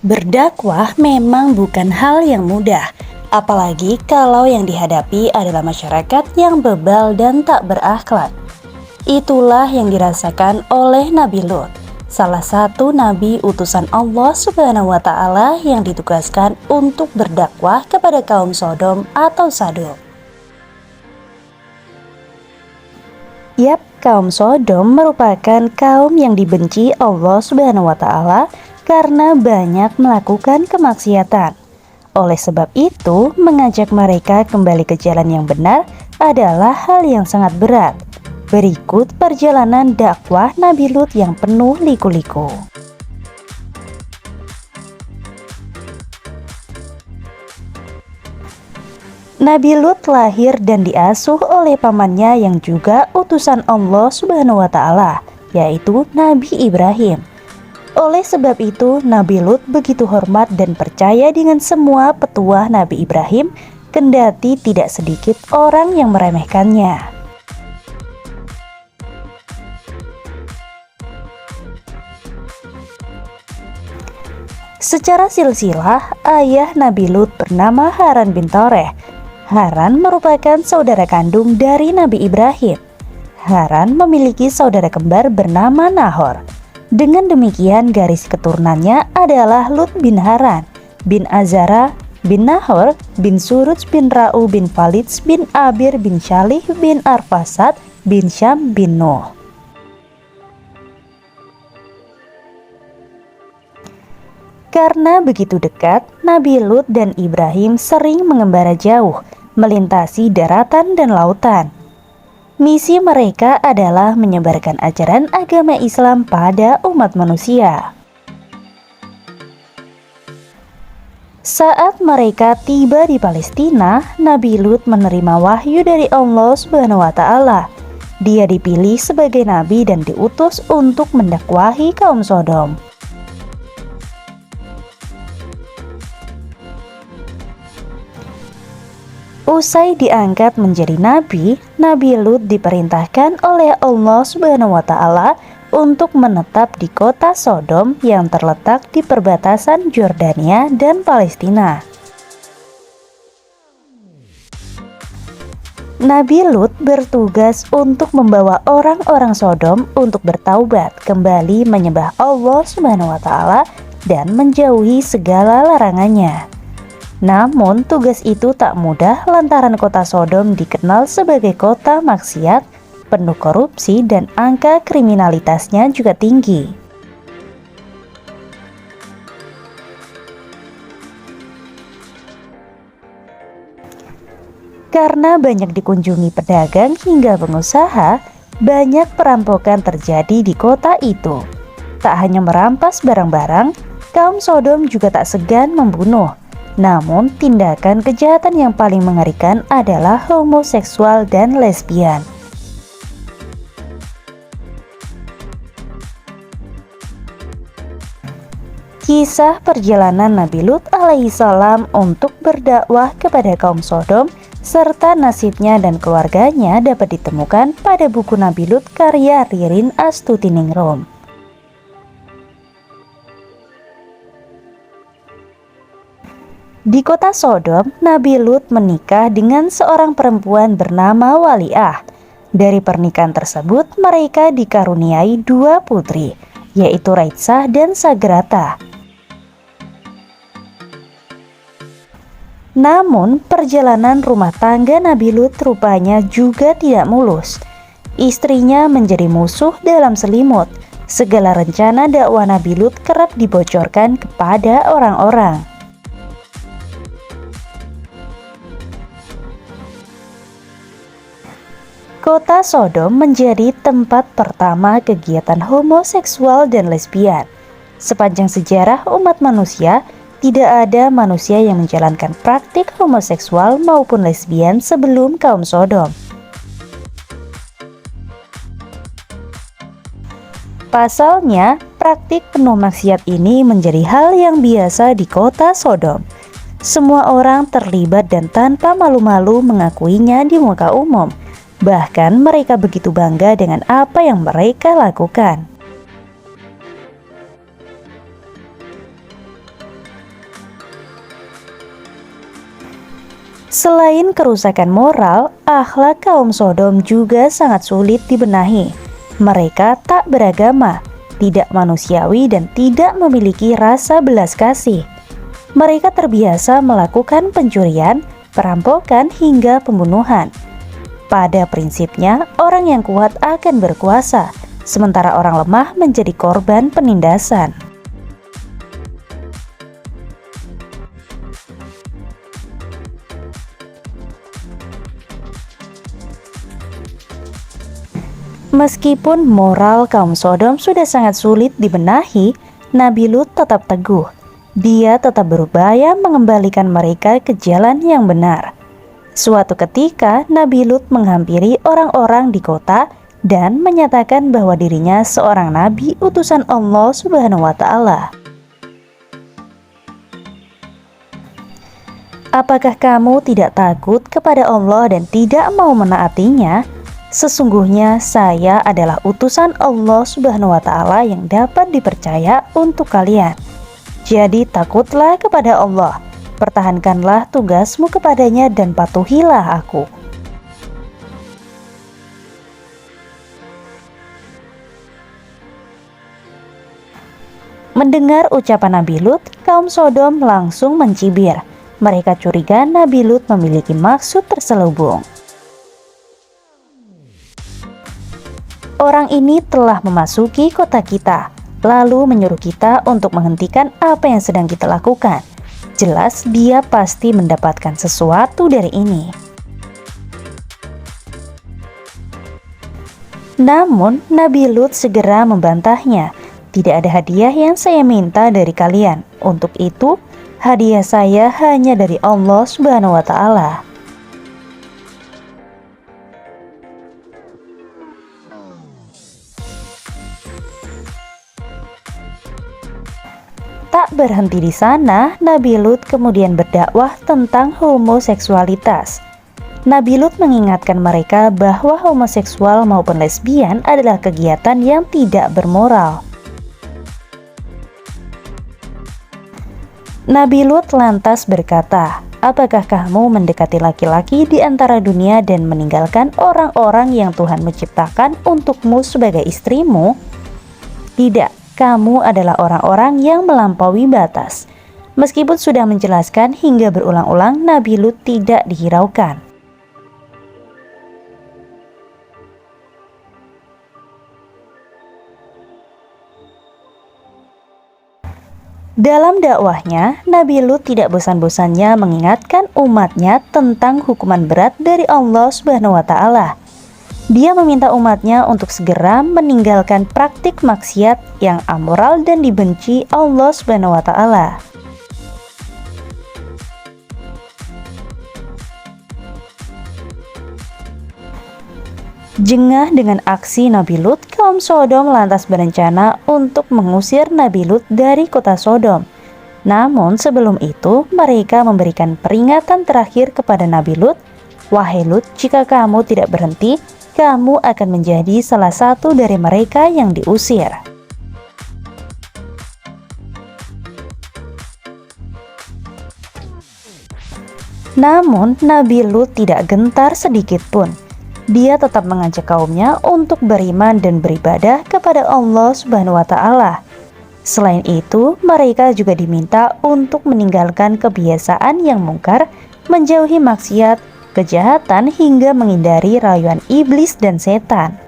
Berdakwah memang bukan hal yang mudah, apalagi kalau yang dihadapi adalah masyarakat yang bebal dan tak berakhlak. Itulah yang dirasakan oleh Nabi Lut, salah satu nabi utusan Allah Subhanahu wa Ta'ala yang ditugaskan untuk berdakwah kepada kaum Sodom atau Sadom. Yap, kaum Sodom merupakan kaum yang dibenci Allah Subhanahu wa Ta'ala karena banyak melakukan kemaksiatan. Oleh sebab itu, mengajak mereka kembali ke jalan yang benar adalah hal yang sangat berat. Berikut perjalanan dakwah Nabi Lut yang penuh liku-liku. Nabi Lut lahir dan diasuh oleh pamannya yang juga utusan Allah Subhanahu wa Ta'ala, yaitu Nabi Ibrahim. Oleh sebab itu, Nabi Lut begitu hormat dan percaya dengan semua petuah Nabi Ibrahim, kendati tidak sedikit orang yang meremehkannya. Secara silsilah, ayah Nabi Lut bernama Haran bin Toreh. Haran merupakan saudara kandung dari Nabi Ibrahim. Haran memiliki saudara kembar bernama Nahor. Dengan demikian, garis keturunannya adalah Lut bin Haran, bin Azara, bin Nahor, bin Suruj, bin Ra'u, bin Falid, bin Abir, bin Shalih, bin Arfasad, bin Syam, bin Nuh. Karena begitu dekat, Nabi Lut dan Ibrahim sering mengembara jauh, melintasi daratan dan lautan. Misi mereka adalah menyebarkan ajaran agama Islam pada umat manusia. Saat mereka tiba di Palestina, Nabi Lut menerima wahyu dari Allah Subhanahu wa Ta'ala. Dia dipilih sebagai nabi dan diutus untuk mendakwahi kaum Sodom. Usai diangkat menjadi nabi, Nabi Lut diperintahkan oleh Allah Subhanahu wa Ta'ala untuk menetap di kota Sodom yang terletak di perbatasan Yordania dan Palestina. Nabi Lut bertugas untuk membawa orang-orang Sodom untuk bertaubat, kembali menyembah Allah Subhanahu wa Ta'ala dan menjauhi segala larangannya. Namun tugas itu tak mudah lantaran kota Sodom dikenal sebagai kota maksiat, penuh korupsi dan angka kriminalitasnya juga tinggi. Karena banyak dikunjungi pedagang hingga pengusaha, banyak perampokan terjadi di kota itu. Tak hanya merampas barang-barang, kaum Sodom juga tak segan membunuh. Namun, tindakan kejahatan yang paling mengerikan adalah homoseksual dan lesbian. Kisah perjalanan Nabi Lut alaihissalam untuk berdakwah kepada kaum Sodom serta nasibnya dan keluarganya dapat ditemukan pada buku Nabi Lut karya Ririn Astutiningrum. Di kota Sodom, Nabi Lut menikah dengan seorang perempuan bernama Waliah. Dari pernikahan tersebut, mereka dikaruniai 2 putri, yaitu Raitsah dan Sagrata. Namun, perjalanan rumah tangga Nabi Lut rupanya juga tidak mulus. Istrinya menjadi musuh dalam selimut. Segala rencana dakwah Nabi Lut kerap dibocorkan kepada orang-orang. Kota Sodom menjadi tempat pertama kegiatan homoseksual dan lesbian. Sepanjang sejarah umat manusia, tidak ada manusia yang menjalankan praktik homoseksual maupun lesbian sebelum kaum Sodom. Pasalnya, praktik penuh maksiat ini menjadi hal yang biasa di kota Sodom. Semua orang terlibat dan tanpa malu-malu mengakuinya di muka umum. Bahkan mereka begitu bangga dengan apa yang mereka lakukan. Selain kerusakan moral, akhlak kaum Sodom juga sangat sulit dibenahi. Mereka tak beragama, tidak manusiawi, dan tidak memiliki rasa belas kasih. Mereka terbiasa melakukan pencurian, perampokan, hingga pembunuhan. Pada prinsipnya, orang yang kuat akan berkuasa, sementara orang lemah menjadi korban penindasan. Meskipun moral kaum Sodom sudah sangat sulit dibenahi, Nabi Lut tetap teguh. Dia tetap berupaya mengembalikan mereka ke jalan yang benar. Suatu ketika, Nabi Lut menghampiri orang-orang di kota dan menyatakan bahwa dirinya seorang nabi utusan Allah Subhanahu wa Ta'ala. Apakah kamu tidak takut kepada Allah dan tidak mau menaatinya? Sesungguhnya saya adalah utusan Allah Subhanahu wa Ta'ala yang dapat dipercaya untuk kalian. Jadi takutlah kepada Allah, pertahankanlah tugasmu kepadanya dan patuhilah aku. Mendengar ucapan Nabi Lut, kaum Sodom langsung mencibir. Mereka curiga Nabi Lut memiliki maksud terselubung. Orang ini telah memasuki kota kita, lalu menyuruh kita untuk menghentikan apa yang sedang kita lakukan. Jelas dia pasti mendapatkan sesuatu dari ini. Namun Nabi Lut segera membantahnya. Tidak ada hadiah yang saya minta dari kalian. Untuk itu, hadiah saya hanya dari Allah Subhanahu wa Ta'ala. Tak berhenti di sana, Nabi Lut kemudian berdakwah tentang homoseksualitas. Nabi Lut mengingatkan mereka bahwa homoseksual maupun lesbian adalah kegiatan yang tidak bermoral. Nabi Lut lantas berkata, "Apakah kamu mendekati laki-laki di antara dunia dan meninggalkan orang-orang yang Tuhan menciptakan untukmu sebagai istrimu? Tidak. Kamu adalah orang-orang yang melampaui batas." Meskipun sudah menjelaskan hingga berulang-ulang, Nabi Lut tidak dihiraukan. Dalam dakwahnya, Nabi Lut tidak bosan-bosannya mengingatkan umatnya tentang hukuman berat dari Allah Subhanahu wa Ta'ala. Dia meminta umatnya untuk segera meninggalkan praktik maksiat yang amoral dan dibenci Allah Subhanahu wa Ta'ala. Jengah dengan aksi Nabi Lut, kaum Sodom lantas berencana untuk mengusir Nabi Lut dari kota Sodom. Namun sebelum itu, mereka memberikan peringatan terakhir kepada Nabi Lut, "Wahai Lut, jika kamu tidak berhenti, kamu akan menjadi salah satu dari mereka yang diusir." Namun Nabi Lut tidak gentar sedikit pun. Dia tetap mengajak kaumnya untuk beriman dan beribadah kepada Allah Subhanahu wa Ta'ala. Selain itu, mereka juga diminta untuk meninggalkan kebiasaan yang mungkar, menjauhi maksiat, kejahatan, hingga menghindari rayuan iblis dan setan.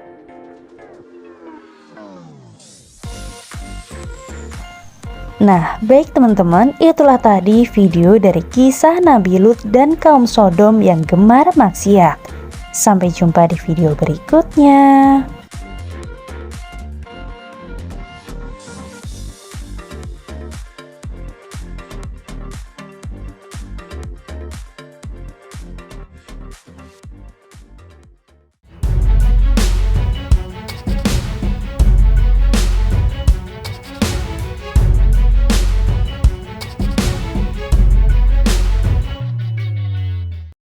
Nah, baik teman-teman, itulah tadi video dari kisah Nabi Lut dan kaum Sodom yang gemar maksiat. Sampai jumpa di video berikutnya.